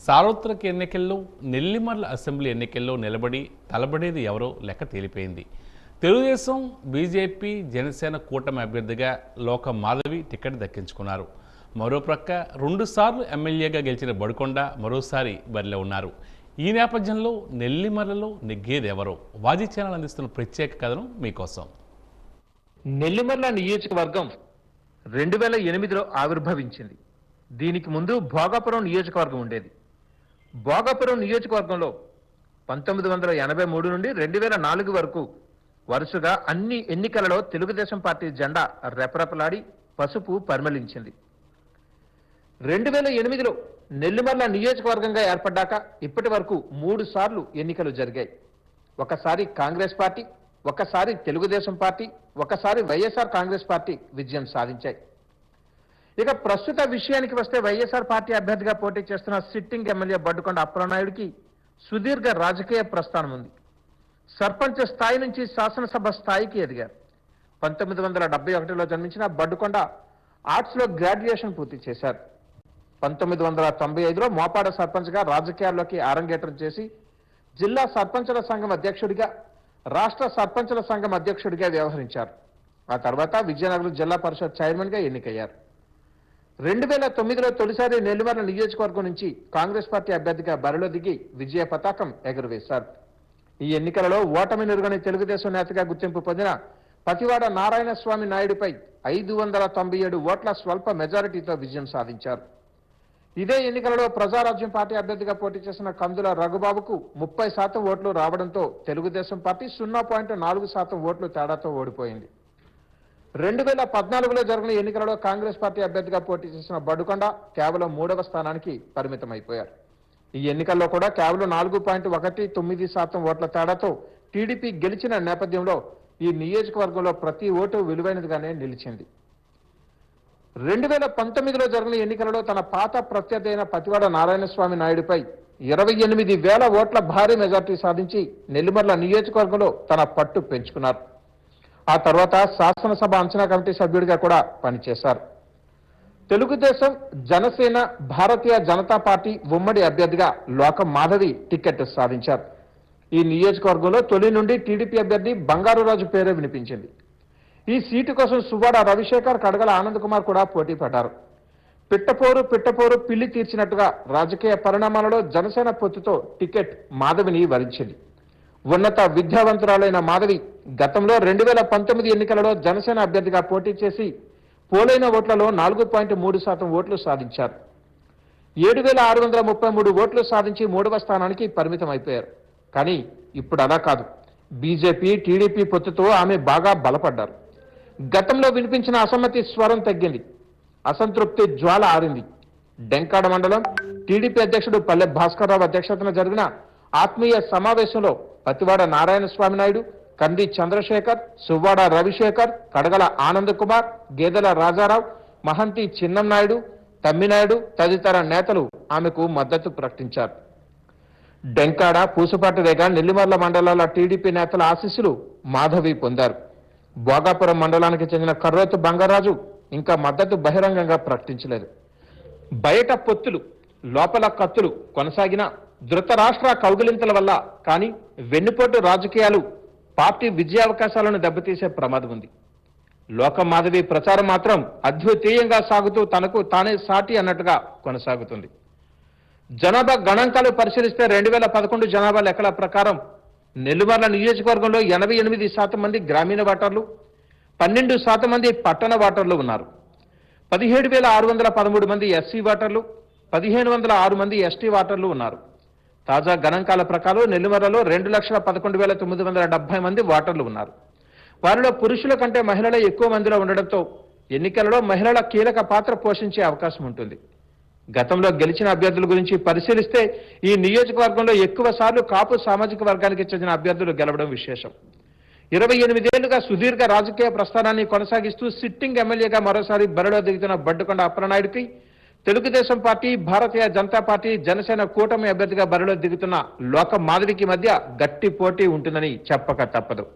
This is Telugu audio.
సార్వత్రిక ఎన్నికల్లో నెల్లిమర్ల అసెంబ్లీ ఎన్నికల్లో నిలబడి తలబడేది ఎవరో లెక్క తేలిపోయింది. తెలుగుదేశం, బీజేపీ, జనసేన కూటమి అభ్యర్థిగా లోక మాధవి టికెట్ దక్కించుకున్నారు. మరోప్రక్క 2 సార్లు ఎమ్మెల్యేగా గెలిచిన బడుకొండ మరోసారి బరిలో ఉన్నారు. ఈ నేపథ్యంలో నెల్లిమర్లలో నెగ్గేదెవరో వాజీ ఛానల్ అందిస్తున్న ప్రత్యేక కథనం మీకోసం. నెల్లిమర్ల నియోజకవర్గం 2008లో ఆవిర్భవించింది. దీనికి ముందు భోగాపురం నియోజకవర్గం ఉండేది. భోగాపురం నియోజకవర్గంలో 1983 నుండి 2004 వరకు వరుసగా అన్ని ఎన్నికలలో తెలుగుదేశం పార్టీ జెండా రెపరెపలాడి పసుపు పరిమళించింది. 2008లో నెల్లిమర్ల నియోజకవర్గంగా ఏర్పడ్డాక ఇప్పటి వరకు 3 సార్లు ఎన్నికలు జరిగాయి. ఒకసారి కాంగ్రెస్ పార్టీ, ఒకసారి తెలుగుదేశం పార్టీ, ఒకసారి వైఎస్ఆర్ కాంగ్రెస్ పార్టీ విజయం సాధించాయి. ఇక ప్రస్తుత విషయానికి వస్తే వైఎస్ఆర్ పార్టీ అభ్యర్థిగా పోటీ చేస్తున్న సిట్టింగ్ ఎమ్మెల్యే బడుకొండ అప్పలనాయుడికి సుదీర్ఘ రాజకీయ ప్రస్థానం ఉంది. సర్పంచ్ స్థాయి నుంచి శాసనసభ స్థాయికి ఎదిగారు. 1971లో జన్మించిన బడుకొండ ఆర్ట్స్లో గ్రాడ్యుయేషన్ పూర్తి చేశారు. 1995లో మోపాడ సర్పంచ్గా రాజకీయాల్లోకి అరంగేట్రం చేసి జిల్లా సర్పంచుల సంఘం అధ్యక్షుడిగా, రాష్ట్ర సర్పంచుల సంఘం అధ్యక్షుడిగా వ్యవహరించారు. ఆ తర్వాత విజయనగరం జిల్లా పరిషత్ చైర్మన్గా ఎన్నికయ్యారు. 2009లో తొలిసారి నెల్లిమర్ల నియోజకవర్గం నుంచి కాంగ్రెస్ పార్టీ అభ్యర్థిగా బరిలో దిగి విజయ పతాకం ఎగురవేశారు. ఈ ఎన్నికలలో ఓటమి నెరుగని తెలుగుదేశం నేతగా గుర్తింపు పొందిన పతివాడ నారాయణస్వామి నాయుడుపై 597 ఓట్ల స్వల్ప మెజారిటీతో విజయం సాధించారు. ఇదే ఎన్నికలలో ప్రజారాజ్యం పార్టీ అభ్యర్థిగా పోటీ చేసిన కందుల రఘుబాబుకు 30% ఓట్లు రావడంతో తెలుగుదేశం పార్టీ 0.4% ఓట్లు తేడాతో ఓడిపోయింది. 2014లో జరిగిన ఎన్నికలలో కాంగ్రెస్ పార్టీ అభ్యర్థిగా పోటీ చేసిన బడుకొండ కేవలం 3వ స్థానానికి పరిమితమైపోయారు. ఈ ఎన్నికల్లో కూడా కేవలం 4.19% ఓట్ల తేడాతో టీడీపీ గెలిచిన నేపథ్యంలో ఈ నియోజకవర్గంలో ప్రతి ఓటు విలువైనదిగానే నిలిచింది. 2019లో జరిగిన ఎన్నికలలో తన పాత ప్రత్యర్థి అయిన పతివాడ నారాయణస్వామి నాయుడుపై 28,000 ఓట్ల భారీ మెజార్టీ సాధించి నెల్లిమర్ల నియోజకవర్గంలో తన పట్టు పెంచుకున్నారు. ఆ తర్వాత శాసనసభ అంచనా కమిటీ సభ్యుడిగా కూడా పనిచేశారు. తెలుగుదేశం, జనసేన, భారతీయ జనతా పార్టీ ఉమ్మడి అభ్యర్థిగా లోక మాధవి టికెట్ సాధించారు. ఈ నియోజకవర్గంలో తొలి నుండి టీడీపీ అభ్యర్థి బంగారురాజు పేరే వినిపించింది. ఈ సీటు కోసం సువ్వాడ రవిశేఖర్, కడగల ఆనంద్ కుమార్ కూడా పోటీ పడ్డారు. పిట్టపోరు పిల్లి తీర్చినట్టుగా రాజకీయ పరిణామాలలో జనసేన పొత్తుతో టికెట్ మాధవిని వరించింది. ఉన్నత విద్యావంతురాలైన మాధవి గతంలో 2019 ఎన్నికలలో జనసేన అభ్యర్థిగా పోటీ చేసి పోలైన ఓట్లలో 4.3% ఓట్లు సాధించారు. 7,633 ఓట్లు సాధించి 3వ స్థానానికి పరిమితం అయిపోయారు. కానీ ఇప్పుడు అలా కాదు. బీజేపీ, టీడీపీ పొత్తుతో ఆమె బాగా బలపడ్డారు. గతంలో వినిపించిన అసమ్మతి స్వరం తగ్గింది. అసంతృప్తి జ్వాల ఆరింది. డెంకాడ మండలం టీడీపీ అధ్యక్షుడు పల్లె భాస్కర్రావు అధ్యక్షతన జరిగిన ఆత్మీయ సమావేశంలో పతివాడ నారాయణస్వామి నాయుడు, కంది చంద్రశేఖర్, సువ్వాడ రవిశేఖర్, కడగల ఆనంద్ కుమార్, గేదెల రాజారావు, మహంతి చిన్నంనాయుడు, తమ్మినాయుడు తదితర నేతలు ఆమెకు మద్దతు ప్రకటించారు. డెంకాడ, పూసపాటి రేగ, నెల్లిమర్ల మండలాల టీడీపీ నేతల ఆశీస్సులు మాధవి పొందారు. భోగాపురం మండలానికి చెందిన కర్రోతు బంగారాజు ఇంకా మద్దతు బహిరంగంగా ప్రకటించలేదు. బయట పొత్తులు, లోపల కత్తులు కొనసాగిన ధృతరాష్ట్ర కౌగిలింతల వల్ల కానీ వెన్నుపోటు రాజకీయాలు పార్టీ విజయావకాశాలను దెబ్బతీసే ప్రమాదం ఉంది. లోక మాధవి ప్రచారం మాత్రం అద్వితీయంగా సాగుతూ తనకు తానే సాటి అన్నట్టుగా కొనసాగుతుంది. జనాభా గణాంకాలు పరిశీలిస్తే 2011 జనాభా లెక్కల ప్రకారం నెల్లిమర్ల నియోజకవర్గంలో 88% మంది గ్రామీణ ఓటర్లు, 12% మంది పట్టణ ఓటర్లు ఉన్నారు. 17,613 మంది ఎస్సీ ఓటర్లు, 1,506 మంది ఎస్టీ ఓటర్లు ఉన్నారు. తాజా గణాంకాల ప్రకారం నెల్లిమర్లలో 2,11,970 మంది ఓటర్లు ఉన్నారు. వారిలో పురుషుల కంటే మహిళలే ఎక్కువ మందిలో ఉండడంతో ఎన్నికలలో మహిళల కీలక పాత్ర పోషించే అవకాశం ఉంటుంది. గతంలో గెలిచిన అభ్యర్థుల గురించి పరిశీలిస్తే ఈ నియోజకవర్గంలో ఎక్కువ సార్లు కాపు సామాజిక వర్గానికి చెందిన అభ్యర్థులు గెలవడం విశేషం. 28 ఏళ్లుగా సుదీర్ఘ రాజకీయ ప్రస్థానాన్ని కొనసాగిస్తూ సిట్టింగ్ ఎమ్మెల్యేగా మరోసారి బరిలో దిగుతున్న బడుకొండ అప్పలనాయుడికి తెలుగుదేశం పార్టీ, భారతీయ జనతా పార్టీ, జనసేన కూటమి అభ్యర్థిగా బరిలో దిగుతున్న లోక మాధవికి మధ్య గట్టి పోటీ ఉంటుందని చెప్పక తప్పదు.